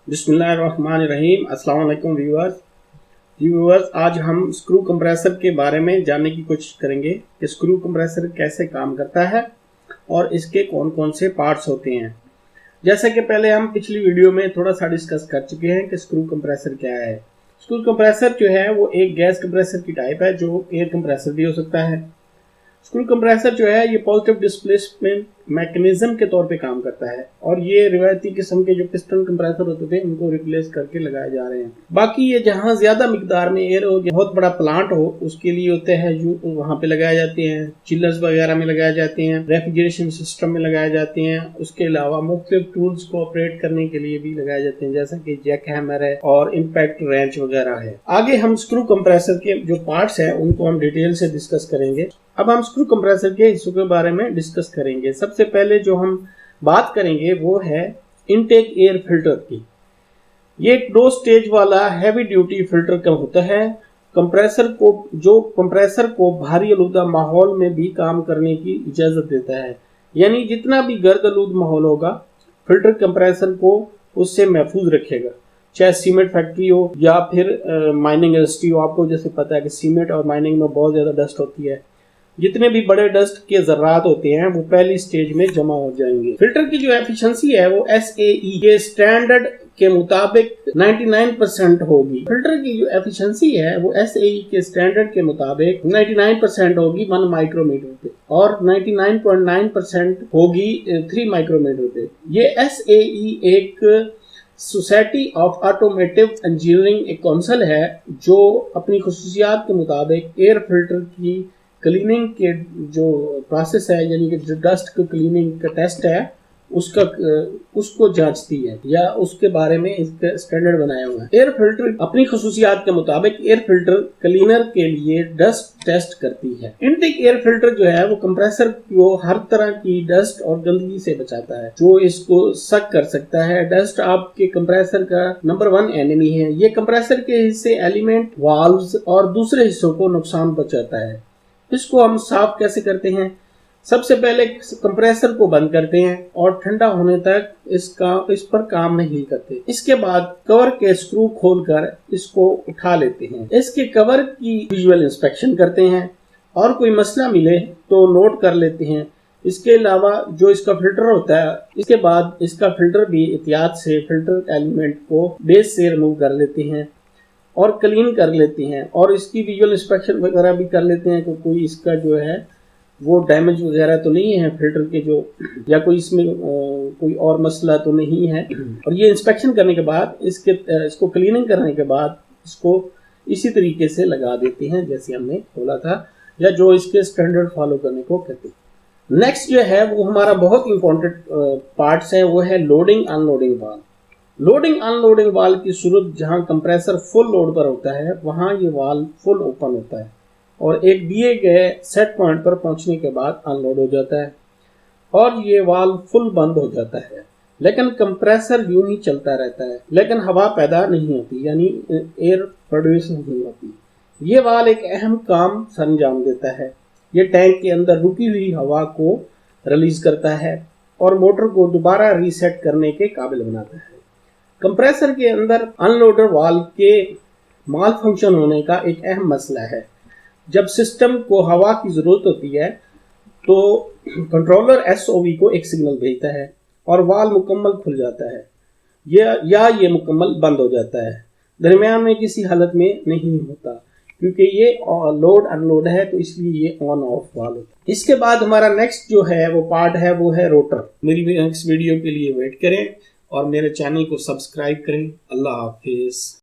बिस्मिल्लाहिर्रहमानिर्रहीम। अस्सलाम वालेकुम व्यूअर्स, आज हम स्क्रू कंप्रेसर के बारे में जानने की कोशिश करेंगे कि स्क्रू कंप्रेसर कैसे काम करता है और इसके कौन कौन से पार्ट्स होते हैं। जैसे कि पहले हम पिछली वीडियो में थोड़ा सा डिस्कस कर चुके हैं कि स्क्रू कंप्रेसर क्या है। स्क्रू कंप्रेसर जो है वो एक गैस कंप्रेसर की टाइप है जो एयर कंप्रेसर भी हो सकता है। स्क्रू कंप्रेसर जो है ये पॉजिटिव डिस्प्लेसमेंट मैकेनिज्म के तौर पे काम करता है और ये रिवायती किस्म के जो पिस्टन कंप्रेसर होते थे उनको रिप्लेस करके लगाए जा रहे हैं। बाकी ये जहाँ ज्यादा मिकदार में एयर हो, बहुत बड़ा प्लांट हो, उसके लिए होते हैं जो वहाँ पे लगाए जाते हैं, चिलर्स वगैरह में लगाए जाते हैं, रेफ्रिजरेशन सिस्टम में लगाए जाते हैं। उसके अलावा मुख्तलिफ टूल्स को ऑपरेट करने के लिए भी लगाए जाते हैं, जैसा कि जैक हैमर है और इम्पैक्ट रेंच वगैरह है। आगे हम स्क्रू कंप्रेसर के जो पार्ट्स है उनको हम डिटेल से डिस्कस करेंगे। अब हम स्क्रू कंप्रेसर के हिस्सों के बारे में डिस्कस करेंगे। सबसे पहले जो हम बात करेंगे वो है इनटेक एयर फिल्टर की। ये एक 2 स्टेज वाला हैवी ड्यूटी फिल्टर का होता है। कंप्रेसर को भारी आलूदा माहौल में भी काम करने की इजाजत देता है, यानी जितना भी गर्द आलूद माहौल होगा फिल्टर कंप्रेसर को उससे महफूज रखेगा, चाहे सीमेंट फैक्ट्री हो या फिर माइनिंग इंडस्ट्री हो। आपको जैसे पता है कि सीमेंट और माइनिंग में बहुत ज्यादा डस्ट होती है। जितने भी बड़े डस्ट के जर्रात होते हैं वो पहली स्टेज में जमा हो जाएंगे। फिल्टर की जो एफिशिएंसी है वो SAE के स्टैंडर्ड के मुताबिक 99% होगी। फिल्टर की जो एफिशिएंसी है वो SAE के स्टैंडर्ड के मुताबिक 99% होगी 1 माइक्रोमीटर पे और 99.9% होगी 3 माइक्रोमीटर पे। ये SAE एक सोसाइटी ऑफ ऑटोमेटिव इंजीनियरिंग एक काउंसिल है जो अपनी खुसूसियात के मुताबिक एयर फिल्टर की क्लीनिंग के जो प्रोसेस है, यानी कि जो डस्ट को क्लीनिंग का टेस्ट है उसको जांचती है या उसके बारे में इसका स्टैंडर्ड बनाया हुआ है। एयर फिल्टर अपनी खुसूसियात के मुताबिक एयर फिल्टर क्लीनर के लिए डस्ट टेस्ट करती है। इनटेक एयर फिल्टर जो है वो कंप्रेसर को हर तरह की डस्ट और गंदगी से बचाता है जो इसको सक कर सकता है। डस्ट आपके कंप्रेसर का नंबर 1 एनिमी है। ये कंप्रेसर के हिस्से, एलिमेंट, वाल्व्स और दूसरे हिस्सों को नुकसान पहुंचाता है। इसको हम साफ कैसे करते हैं? सबसे पहले कंप्रेसर को बंद करते हैं और ठंडा होने तक इस पर काम नहीं करते। इसके बाद कवर के स्क्रू खोलकर इसको उठा लेते हैं। इसके कवर की विजुअल इंस्पेक्शन करते हैं और कोई मसला मिले तो नोट कर लेते हैं। इसके अलावा जो इसका फिल्टर होता है, इसके बाद इसका फिल्टर भी एहतियात से फिल्टर एलिमेंट को बेस से रिमूव कर लेते हैं और क्लीन कर लेते हैं और इसकी विजुअल इंस्पेक्शन वगैरह भी कर लेते हैं कि कोई इसका जो है वो डैमेज वगैरह तो नहीं है फिल्टर के जो, या कोई इसमें कोई और मसला तो नहीं है। और ये इंस्पेक्शन करने के बाद इसको क्लीनिंग करने के बाद इसको इसी तरीके से लगा देते हैं जैसे हमने बोला था, या जो इसके स्टैंडर्ड फॉलो करने को कहते हैं। नेक्स्ट जो है वो हमारा बहुत इंपॉर्टेंट पार्ट्स है, वो है loading unloading valve. Loading unloading valve की सूरत जहां कंप्रेसर फुल लोड पर होता है वहां ये वाल्व फुल ओपन होता है और एक दिए गए सेट पॉइंट पर पहुंचने के बाद अनलोड हो जाता है और ये वाल्व फुल बंद हो जाता है। लेकिन कंप्रेसर यूं ही चलता रहता है, लेकिन हवा पैदा नहीं होती, यानी एयर प्रोड्यूस नहीं होती। ये वाल्व एक अहम काम सरंजाम देता है। ये टैंक के अंदर रुकी हुई हवा को रिलीज करता है और मोटर को दोबारा रीसेट करने के काबिल बनाता है। कंप्रेसर के अंदर अनलोडर वाल्व के माल फंक्शन होने का एक अहम मसला है। जब सिस्टम को हवा की जरूरत होती है तो कंट्रोलर SOV को एक सिग्नल भेजता है और वाल्व मुकम्मल खुल जाता है या ये मुकम्मल बंद हो जाता है। दरमियान में किसी हालत में नहीं होता क्योंकि ये लोड अनलोड है, तो इसलिए ये ऑन ऑफ वाल्व होता है। इसके बाद हमारा नेक्स्ट जो है वो पार्ट है वो है रोटर। मेरी नेक्स्ट वीडियो के लिए वेट करें और मेरे चैनल को सब्सक्राइब करें। अल्लाह हाफिज।